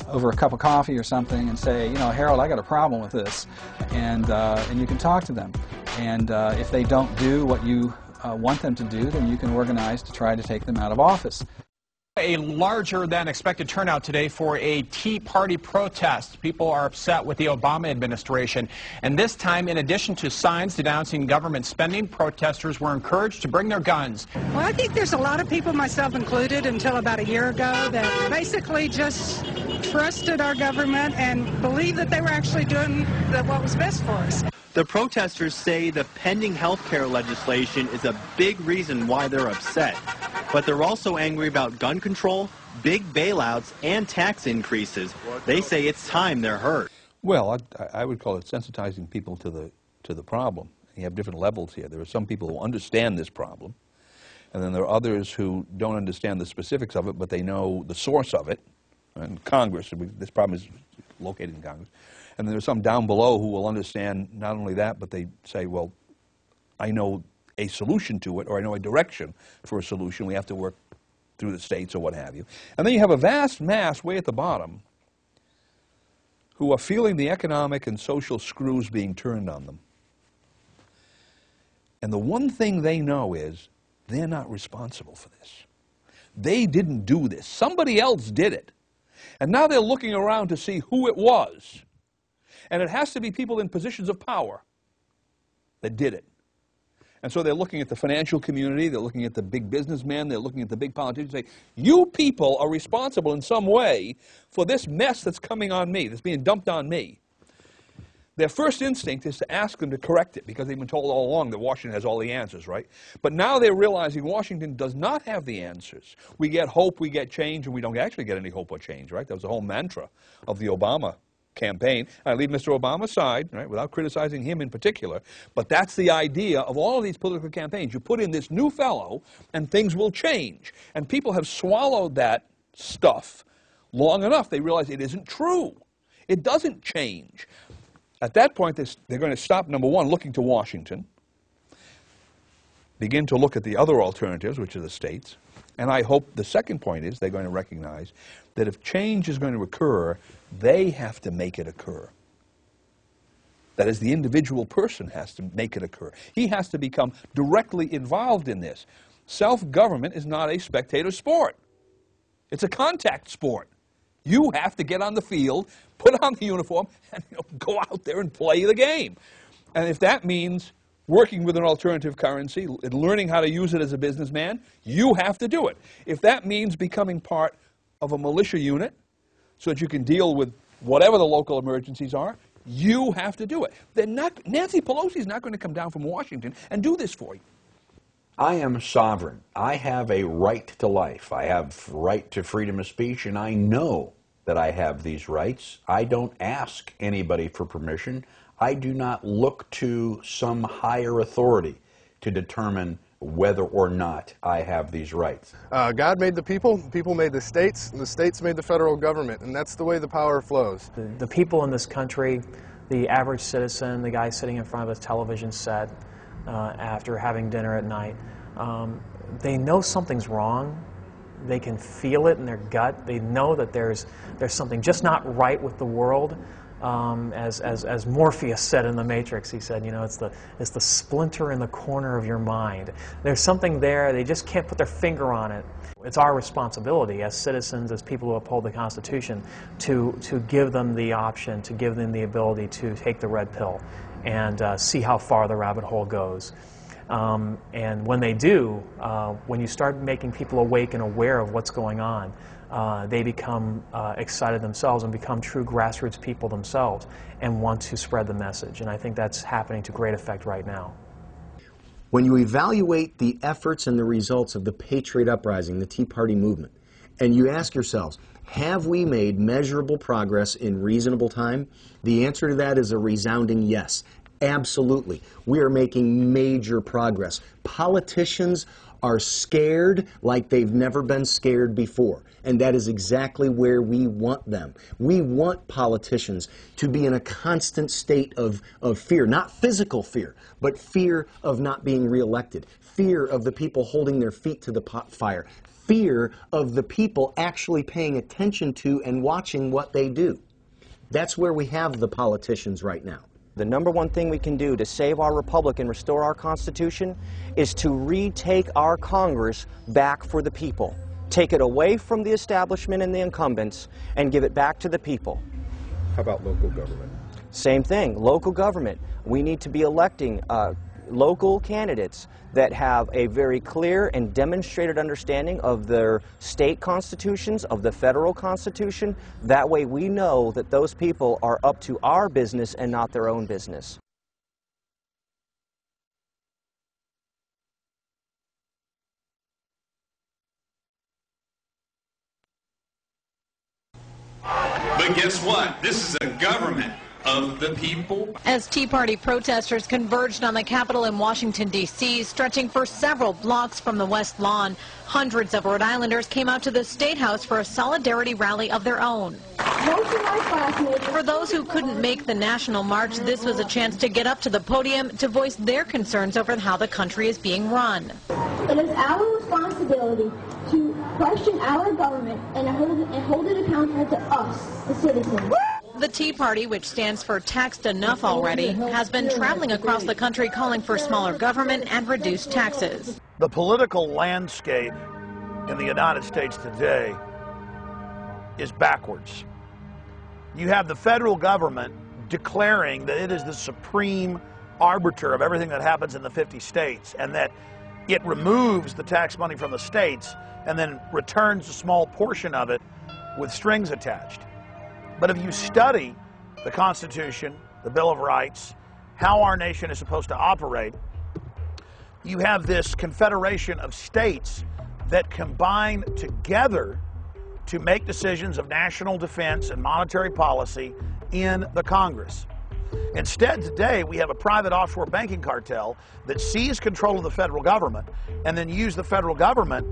over a cup of coffee or something and say, you know, Harold, I got a problem with this, and you can talk to them. And if they don't do what you want them to do, then you can organize to try to take them out of office. A larger than expected turnout today for a Tea Party protest. People are upset with the Obama administration. And this time, in addition to signs denouncing government spending, protesters were encouraged to bring their guns. Well, I think there's a lot of people, myself included, until about a year ago, that basically just trusted our government and believed that they were actually doing what was best for us. The protesters say the pending health care legislation is a big reason why they're upset. But they're also angry about gun control, big bailouts, and tax increases. They say it's time they're heard. Well, I would call it sensitizing people to the problem. You have different levels here. There are some people who understand this problem, and then there are others who don't understand the specifics of it, but they know the source of it. And Congress, this problem is located in Congress. And then there's some down below who will understand not only that, but they say, well, I know a solution to it, or I know a direction for a solution. We have to work through the states or what have you. And then you have a vast mass way at the bottom who are feeling the economic and social screws being turned on them. And the one thing they know is they're not responsible for this. They didn't do this. Somebody else did it. And now they're looking around to see who it was. And it has to be people in positions of power that did it. And so they're looking at the financial community, they're looking at the big businessmen, they're looking at the big politicians, and say, you people are responsible in some way for this mess that's coming on me, that's being dumped on me. Their first instinct is to ask them to correct it, because they've been told all along that Washington has all the answers, right? But now they're realizing Washington does not have the answers. We get hope, we get change, and we don't actually get any hope or change, right? That was the whole mantra of the Obama campaign. I leave Mr. Obama aside, right, without criticizing him in particular, but that's the idea of all of these political campaigns. You put in this new fellow, and things will change. And people have swallowed that stuff long enough. They realize it isn't true. It doesn't change. At that point, they're going to stop, number one, looking to Washington, begin to look at the other alternatives, which are the states, and I hope the second point is they're going to recognize that if change is going to occur, they have to make it occur. That is, the individual person has to make it occur. He has to become directly involved in this. Self-government is not a spectator sport. It's a contact sport. You have to get on the field, put on the uniform, and go out there and play the game. And if that means working with an alternative currency, and learning how to use it as a businessman, you have to do it. If that means becoming part of a militia unit so that you can deal with whatever the local emergencies are, you have to do it. Nancy Pelosi is not going to come down from Washington and do this for you. I am sovereign. I have a right to life. I have right to freedom of speech, and I know that I have these rights. I don't ask anybody for permission. I do not look to some higher authority to determine whether or not I have these rights. God made the people made the states, and the states made the federal government, and that's the way the power flows. The people in this country, the average citizen, the guy sitting in front of a television set after having dinner at night, they know something's wrong. They can feel it in their gut. They know that there's something just not right with the world. As Morpheus said in The Matrix, he said, you know, it's the splinter in the corner of your mind. There's something there, they just can't put their finger on it. It's our responsibility as citizens, as people who uphold the Constitution, to give them the option, to give them the ability to take the red pill and see how far the rabbit hole goes. And when they do, when you start making people awake and aware of what's going on, they become excited themselves and become true grassroots people themselves and want to spread the message. And I think that's happening to great effect right now. When you evaluate the efforts and the results of the Patriot Uprising, the Tea Party movement, and you ask yourselves, have we made measurable progress in reasonable time? The answer to that is a resounding yes. Absolutely. We are making major progress. Politicians are scared like they've never been scared before. And that is exactly where we want them. We want politicians to be in a constant state of fear, not physical fear, but fear of not being reelected, fear of the people holding their feet to the fire, fear of the people actually paying attention to and watching what they do. That's where we have the politicians right now. The number one thing we can do to save our republic and restore our Constitution is to retake our Congress back for the people. Take it away from the establishment and the incumbents and give it back to the people. How about local government? Same thing, local government. We need to be electing local candidates that have a very clear and demonstrated understanding of their state constitutions, of the federal constitution. That way we know that those people are up to our business and not their own business. But guess what? This is a government of the people. As Tea Party protesters converged on the Capitol in Washington, D.C., stretching for several blocks from the West Lawn, hundreds of Rhode Islanders came out to the State House for a solidarity rally of their own. For those who couldn't make the national march, this was a chance to get up to the podium to voice their concerns over how the country is being run. It is our responsibility to question our government and hold it accountable to us, the citizens. The Tea Party, which stands for Taxed Enough Already, has been traveling across the country calling for smaller government and reduced taxes. The political landscape in the United States today is backwards. You have the federal government declaring that it is the supreme arbiter of everything that happens in the 50 states, and that it removes the tax money from the states and then returns a small portion of it with strings attached. But if you study the Constitution, the Bill of Rights, how our nation is supposed to operate, you have this confederation of states that combine together to make decisions of national defense and monetary policy in the Congress. Instead, today, we have a private offshore banking cartel that seized control of the federal government and then used the federal government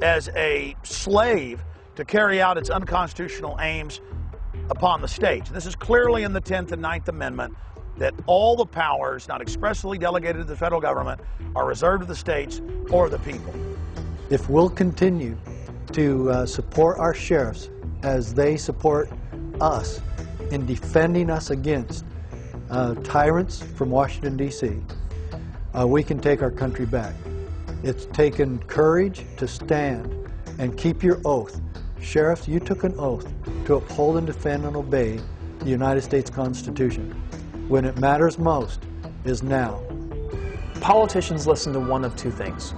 as a slave to carry out its unconstitutional aims upon the states. This is clearly in the 10th and 9th Amendment, that all the powers not expressly delegated to the federal government are reserved to the states or the people. If we'll continue to support our sheriffs as they support us in defending us against tyrants from Washington, D.C., we can take our country back. It's taken courage to stand and keep your oath. Sheriffs, you took an oath to uphold and defend and obey the United States Constitution. When it matters most is now. Politicians listen to one of two things: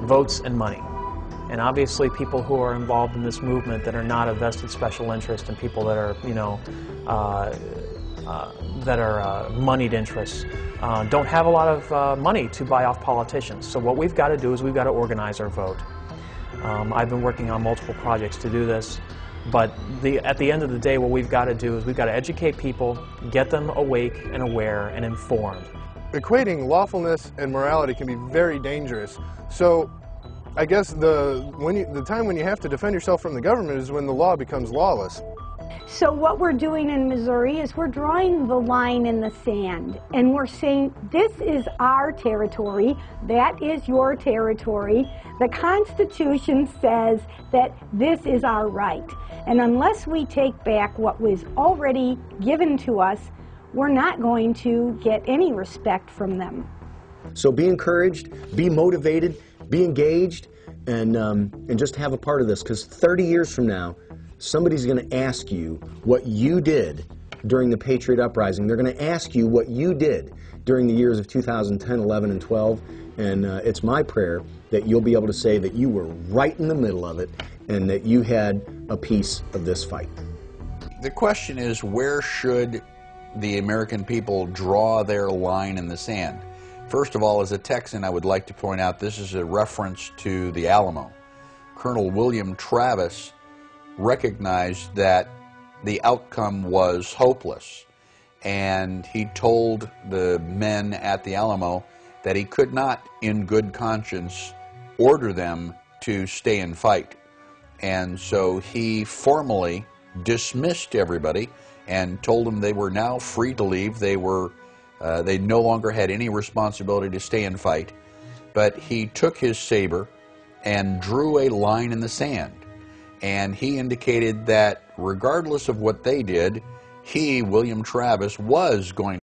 votes and money. And obviously people who are involved in this movement that are not a vested special interest and people that are, moneyed interests don't have a lot of money to buy off politicians. So what we've got to do is we've got to organize our vote. I've been working on multiple projects to do this, but at the end of the day, what we've got to do is we've got to educate people, get them awake and aware and informed. Equating lawfulness and morality can be very dangerous. So I guess the time when you have to defend yourself from the government is when the law becomes lawless. So what we're doing in Missouri is we're drawing the line in the sand, and we're saying this is our territory, that is your territory. The Constitution says that this is our right, and unless we take back what was already given to us, we're not going to get any respect from them. So be encouraged, be motivated, be engaged, and just have a part of this, because 30 years from now, somebody's going to ask you what you did during the Patriot Uprising. They're going to ask you what you did during the years of 2010, 11, and 12, and it's my prayer that you'll be able to say that you were right in the middle of it and that you had a piece of this fight. The question is, where should the American people draw their line in the sand? First of all, as a Texan, I would like to point out this is a reference to the Alamo. Colonel William Travis recognized that the outcome was hopeless, and he told the men at the Alamo that he could not, in good conscience, order them to stay and fight. And so he formally dismissed everybody and told them they were now free to leave. They no longer had any responsibility to stay and fight. But he took his saber and drew a line in the sand. And he indicated that regardless of what they did, he, William Travis, was going